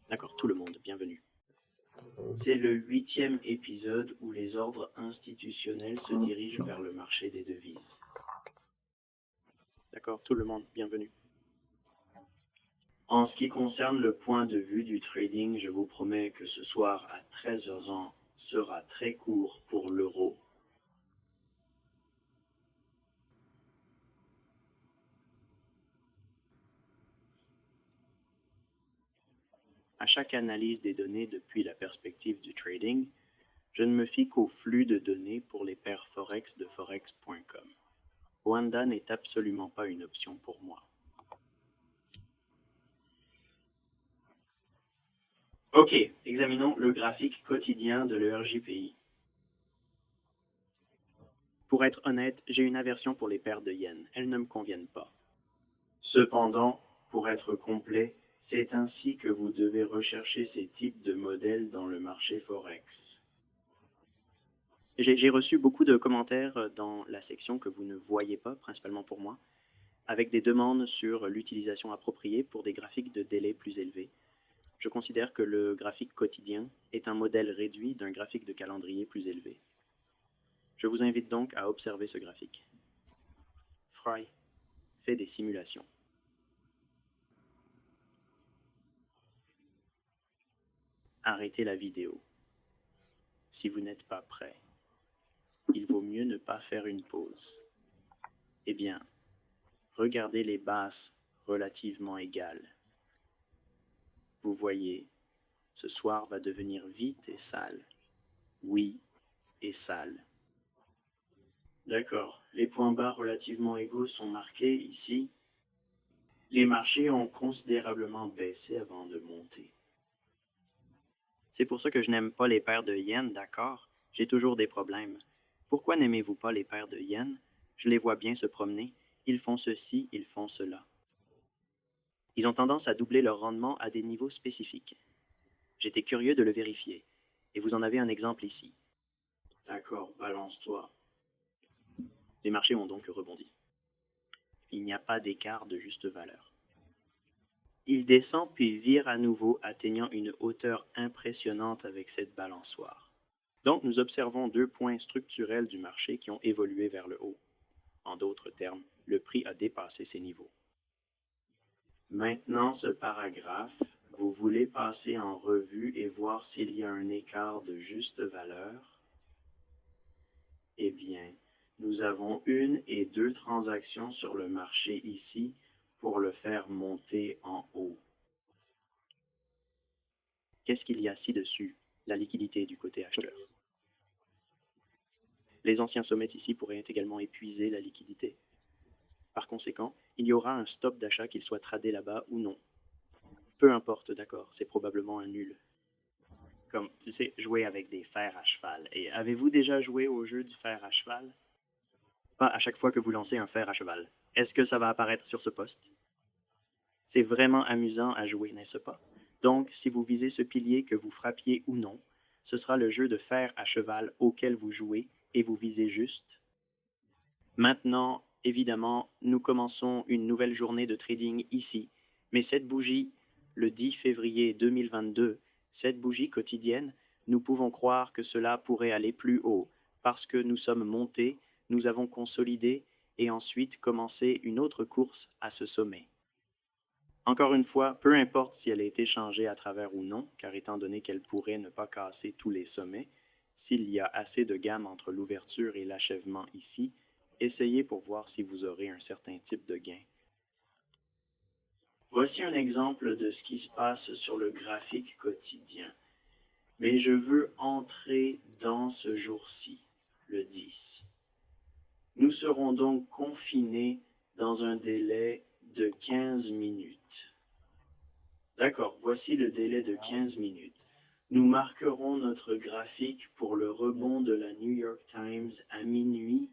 D'accord, tout le monde, bienvenue. C'est le 8e épisode où les ordres institutionnels se dirigent vers le marché des devises. D'accord, tout le monde, bienvenue. En ce qui concerne le point de vue du trading, je vous promets que ce soir à 13h sera très court pour l'euro. À chaque analyse des données depuis la perspective du trading, je ne me fie qu'au flux de données pour les paires Forex de Forex.com. Oanda n'est absolument pas une option pour moi. Ok, examinons le graphique quotidien de l'ERJPI. Pour être honnête, j'ai une aversion pour les paires de yens. Elles ne me conviennent pas. Cependant, pour être complet, c'est ainsi que vous devez rechercher ces types de modèles dans le marché Forex. J'ai reçu beaucoup de commentaires dans la section que vous ne voyez pas, principalement pour moi, avec des demandes sur l'utilisation appropriée pour des graphiques de délai plus élevés. Je considère que le graphique quotidien est un modèle réduit d'un graphique de calendrier plus élevé. Je vous invite donc à observer ce graphique. Fry fait des simulations. Arrêtez la vidéo. Si vous n'êtes pas prêt, il vaut mieux ne pas faire une pause. Eh bien, regardez les bases relativement égales. Vous voyez, ce soir va devenir vite et sale. Oui, et sale. D'accord, les points bas relativement égaux sont marqués ici. Les marchés ont considérablement baissé avant de monter. C'est pour ça que je n'aime pas les paires de yens, d'accord? J'ai toujours des problèmes. Pourquoi n'aimez-vous pas les paires de yens? Je les vois bien se promener. Ils font ceci, ils font cela. Ils ont tendance à doubler leur rendement à des niveaux spécifiques. J'étais curieux de le vérifier. Et vous en avez un exemple ici. D'accord, balance-toi. Les marchés ont donc rebondi. Il n'y a pas d'écart de juste valeur. Il descend puis vire à nouveau, atteignant une hauteur impressionnante avec cette balançoire. Donc, nous observons deux points structurels du marché qui ont évolué vers le haut. En d'autres termes, le prix a dépassé ces niveaux. Maintenant, ce paragraphe, vous voulez passer en revue et voir s'il y a un écart de juste valeur? Eh bien, nous avons une et deux transactions sur le marché ici pour le faire monter en haut. Qu'est-ce qu'il y a ci-dessus? La liquidité du côté acheteur. Les anciens sommets ici pourraient également épuiser la liquidité. Par conséquent, il y aura un stop d'achat qu'il soit tradé là-bas ou non. Peu importe, d'accord, c'est probablement un nul. Comme, tu sais, jouer avec des fers à cheval. Et avez-vous déjà joué au jeu du fer à cheval? Pas à chaque fois que vous lancez un fer à cheval. Est-ce que ça va apparaître sur ce poste? C'est vraiment amusant à jouer, n'est-ce pas? Donc, si vous visez ce pilier, que vous frappiez ou non, ce sera le jeu de fer à cheval auquel vous jouez et vous visez juste. Maintenant, évidemment, nous commençons une nouvelle journée de trading ici, mais cette bougie, le 10 février 2022, cette bougie quotidienne, nous pouvons croire que cela pourrait aller plus haut, parce que nous sommes montés, nous avons consolidé et ensuite commencé une autre course à ce sommet. Encore une fois, peu importe si elle a été changée à travers ou non, car étant donné qu'elle pourrait ne pas casser tous les sommets, s'il y a assez de gamme entre l'ouverture et l'achèvement ici, essayez pour voir si vous aurez un certain type de gain. Voici un exemple de ce qui se passe sur le graphique quotidien. Mais je veux entrer dans ce jour-ci, le 10. Nous serons donc confinés dans un délai de 15 minutes. D'accord, voici le délai de 15 minutes. Nous marquerons notre graphique pour le rebond de la New York Times à minuit,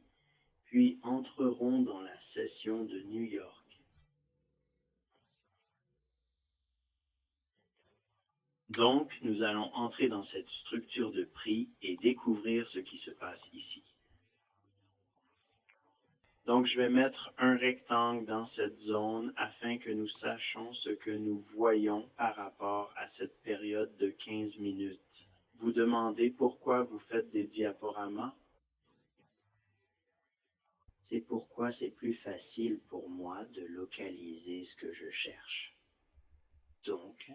puis entrerons dans la session de New York. Donc, nous allons entrer dans cette structure de prix et découvrir ce qui se passe ici. Donc, je vais mettre un rectangle dans cette zone afin que nous sachions ce que nous voyons par rapport à cette période de 15 minutes. Vous demandez pourquoi vous faites des diaporamas? C'est pourquoi c'est plus facile pour moi de localiser ce que je cherche. Donc,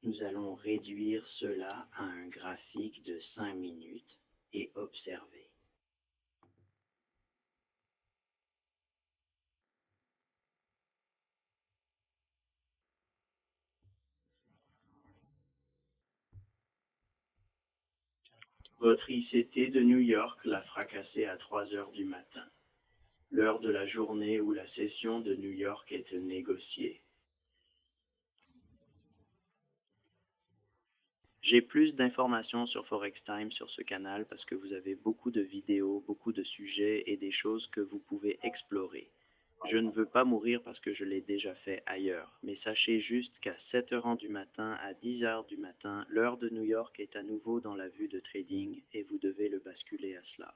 nous allons réduire cela à un graphique de 5 minutes et observer. Votre ICT de New York l'a fracassé à 3 heures du matin, l'heure de la journée où la session de New York est négociée. J'ai plus d'informations sur Forex Time sur ce canal parce que vous avez beaucoup de vidéos, beaucoup de sujets et des choses que vous pouvez explorer. Je ne veux pas mourir parce que je l'ai déjà fait ailleurs, mais sachez juste qu'à 7h du matin à 10h du matin, l'heure de New York est à nouveau dans la vue de trading et vous devez le basculer à cela.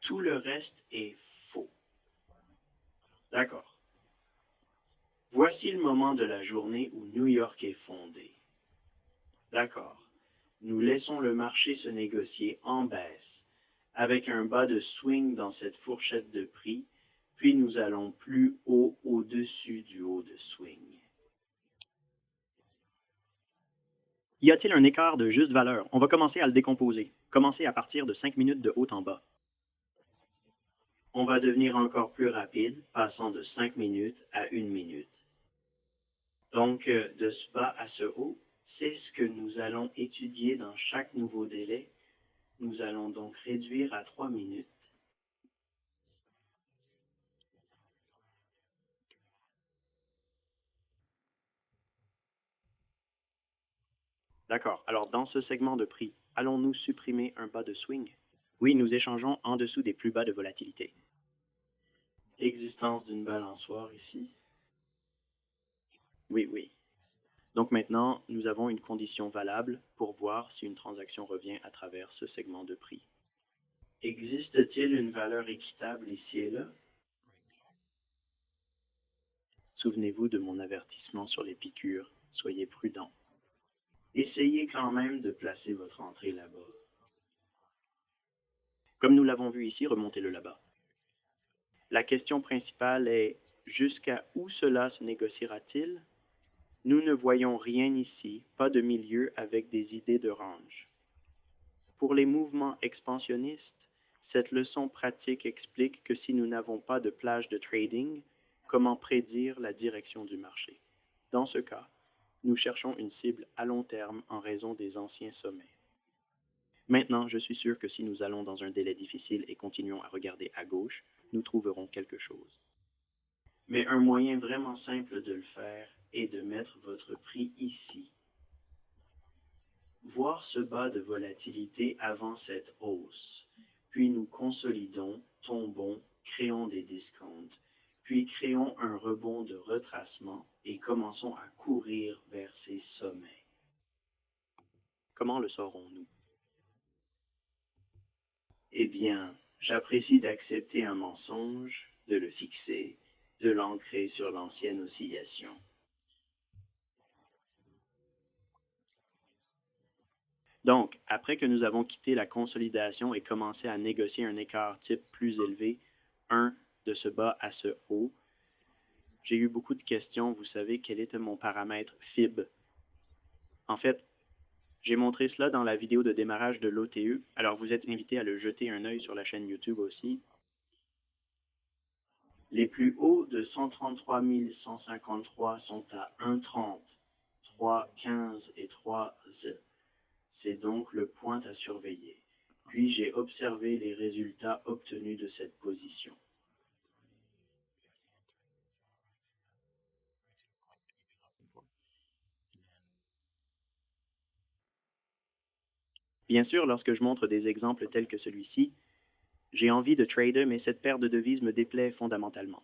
Tout le reste est faux. D'accord. Voici le moment de la journée où New York est fondé. D'accord. Nous laissons le marché se négocier en baisse, avec un bas de swing dans cette fourchette de prix, puis nous allons plus haut au-dessus du haut de swing. Y a-t-il un écart de juste valeur? On va commencer à le décomposer. Commencer à partir de 5 minutes de haut en bas. On va devenir encore plus rapide, passant de 5 minutes à 1 minute. Donc, de ce bas à ce haut, c'est ce que nous allons étudier dans chaque nouveau délai. Nous allons donc réduire à 3 minutes. D'accord. Alors, dans ce segment de prix, allons-nous supprimer un bas de swing? Oui, nous échangeons en dessous des plus bas de volatilité. Existence d'une balançoire ici? Oui, oui. Donc maintenant, nous avons une condition valable pour voir si une transaction revient à travers ce segment de prix. Existe-t-il une valeur équitable ici et là? Souvenez-vous de mon avertissement sur les piqûres. Soyez prudent. Essayez quand même de placer votre entrée là-bas. Comme nous l'avons vu ici, remontez-le là-bas. La question principale est jusqu'à où cela se négociera-t-il? Nous ne voyons rien ici, pas de milieu avec des idées de range. Pour les mouvements expansionnistes, cette leçon pratique explique que si nous n'avons pas de plage de trading, comment prédire la direction du marché? Dans ce cas, nous cherchons une cible à long terme en raison des anciens sommets. Maintenant, je suis sûr que si nous allons dans un délai difficile et continuons à regarder à gauche, nous trouverons quelque chose. Mais un moyen vraiment simple de le faire est de mettre votre prix ici. Voir ce bas de volatilité avant cette hausse, puis nous consolidons, tombons, créons des discounts, puis créons un rebond de retracement et commençons à courir vers ces sommets. Comment le saurons-nous? Eh bien, j'apprécie d'accepter un mensonge, de le fixer, de l'ancrer sur l'ancienne oscillation. Donc, après que nous avons quitté la consolidation et commencé à négocier un écart type plus élevé, 1 de ce bas à ce haut, j'ai eu beaucoup de questions. Vous savez quel était mon paramètre FIB? En fait, j'ai montré cela dans la vidéo de démarrage de l'OTE, alors vous êtes invité à le jeter un œil sur la chaîne YouTube aussi. Les plus hauts de 133 153 sont à 1,30, 3,15 et 3. C'est donc le point à surveiller. Puis j'ai observé les résultats obtenus de cette position. Bien sûr, lorsque je montre des exemples tels que celui-ci, j'ai envie de trader, mais cette paire de devises me déplaît fondamentalement.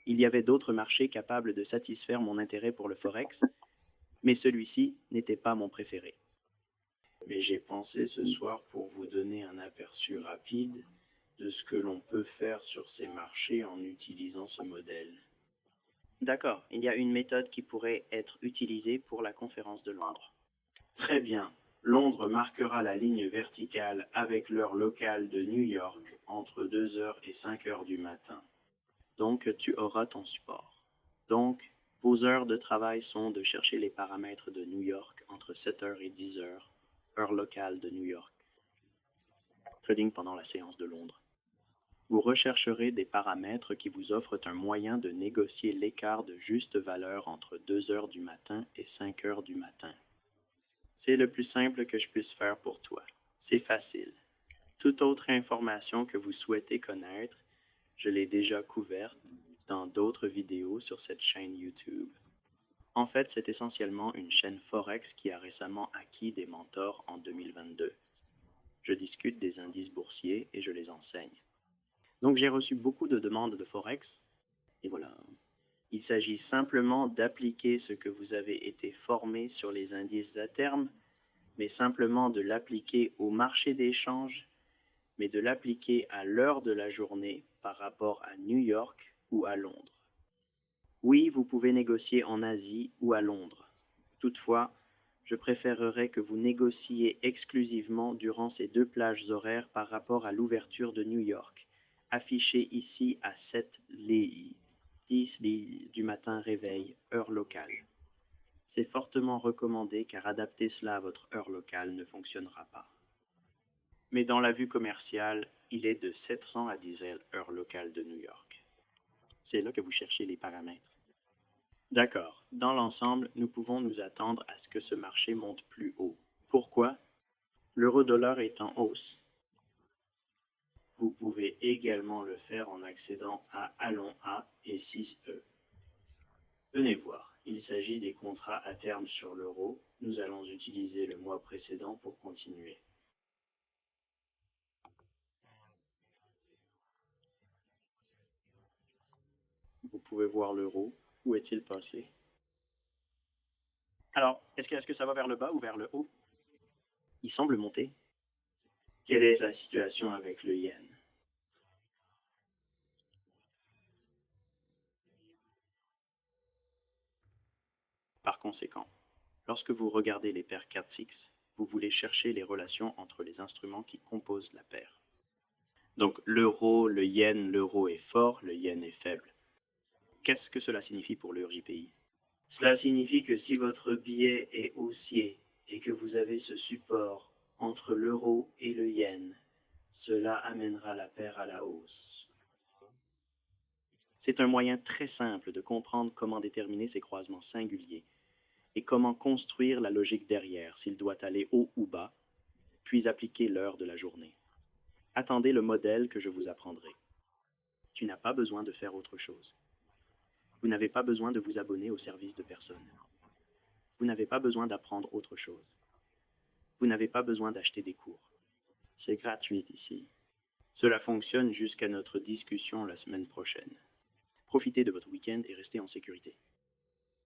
Il y avait d'autres marchés capables de satisfaire mon intérêt pour le Forex, mais celui-ci n'était pas mon préféré. Mais j'ai pensé ce soir pour vous donner un aperçu rapide de ce que l'on peut faire sur ces marchés en utilisant ce modèle. D'accord, il y a une méthode qui pourrait être utilisée pour la conférence de Londres. Très bien. Londres marquera la ligne verticale avec l'heure locale de New York entre 2 heures et 5 heures du matin. Donc, tu auras ton support. Donc, vos heures de travail sont de chercher les paramètres de New York entre 7 heures et 10 heures, heure locale de New York. Trading pendant la séance de Londres. Vous rechercherez des paramètres qui vous offrent un moyen de négocier l'écart de juste valeur entre 2 heures du matin et 5 heures du matin. C'est le plus simple que je puisse faire pour toi. C'est facile. Toute autre information que vous souhaitez connaître, je l'ai déjà couverte dans d'autres vidéos sur cette chaîne YouTube. En fait, c'est essentiellement une chaîne Forex qui a récemment acquis des mentors en 2022. Je discute des indices boursiers et je les enseigne. Donc j'ai reçu beaucoup de demandes de Forex, et voilà. Il s'agit simplement d'appliquer ce que vous avez été formé sur les indices à terme, mais simplement de l'appliquer au marché d'échange, mais de l'appliquer à l'heure de la journée par rapport à New York ou à Londres. Oui, vous pouvez négocier en Asie ou à Londres. Toutefois, je préférerais que vous négociiez exclusivement durant ces deux plages horaires par rapport à l'ouverture de New York, affichée ici à 7 li, 10 li du matin réveil, heure locale. C'est fortement recommandé car adapter cela à votre heure locale ne fonctionnera pas. Mais dans la vue commerciale, il est de 700 à 10 heure locale de New York. C'est là que vous cherchez les paramètres. D'accord. Dans l'ensemble, nous pouvons nous attendre à ce que ce marché monte plus haut. Pourquoi? L'euro-dollar est en hausse. Vous pouvez également le faire en accédant à Allons A et 6E. Venez voir, il s'agit des contrats à terme sur l'euro. Nous allons utiliser le mois précédent pour continuer. Vous pouvez voir l'euro. Où est-il passé? Alors, est-ce que ça va vers le bas ou vers le haut? Il semble monter. Quelle est la situation avec le yen? Par conséquent, lorsque vous regardez les paires 4-6, vous voulez chercher les relations entre les instruments qui composent la paire. Donc l'euro, le yen, l'euro est fort, le yen est faible. Qu'est-ce que cela signifie pour l'EURJPY? Cela signifie que si votre billet est haussier et que vous avez ce support entre l'euro et le yen, cela amènera la paire à la hausse. C'est un moyen très simple de comprendre comment déterminer ces croisements singuliers et comment construire la logique derrière, s'il doit aller haut ou bas, puis appliquer l'heure de la journée. Attendez le modèle que je vous apprendrai. Tu n'as pas besoin de faire autre chose. Vous n'avez pas besoin de vous abonner au service de personne. Vous n'avez pas besoin d'apprendre autre chose. Vous n'avez pas besoin d'acheter des cours. C'est gratuit ici. Cela fonctionne jusqu'à notre discussion la semaine prochaine. Profitez de votre week-end et restez en sécurité.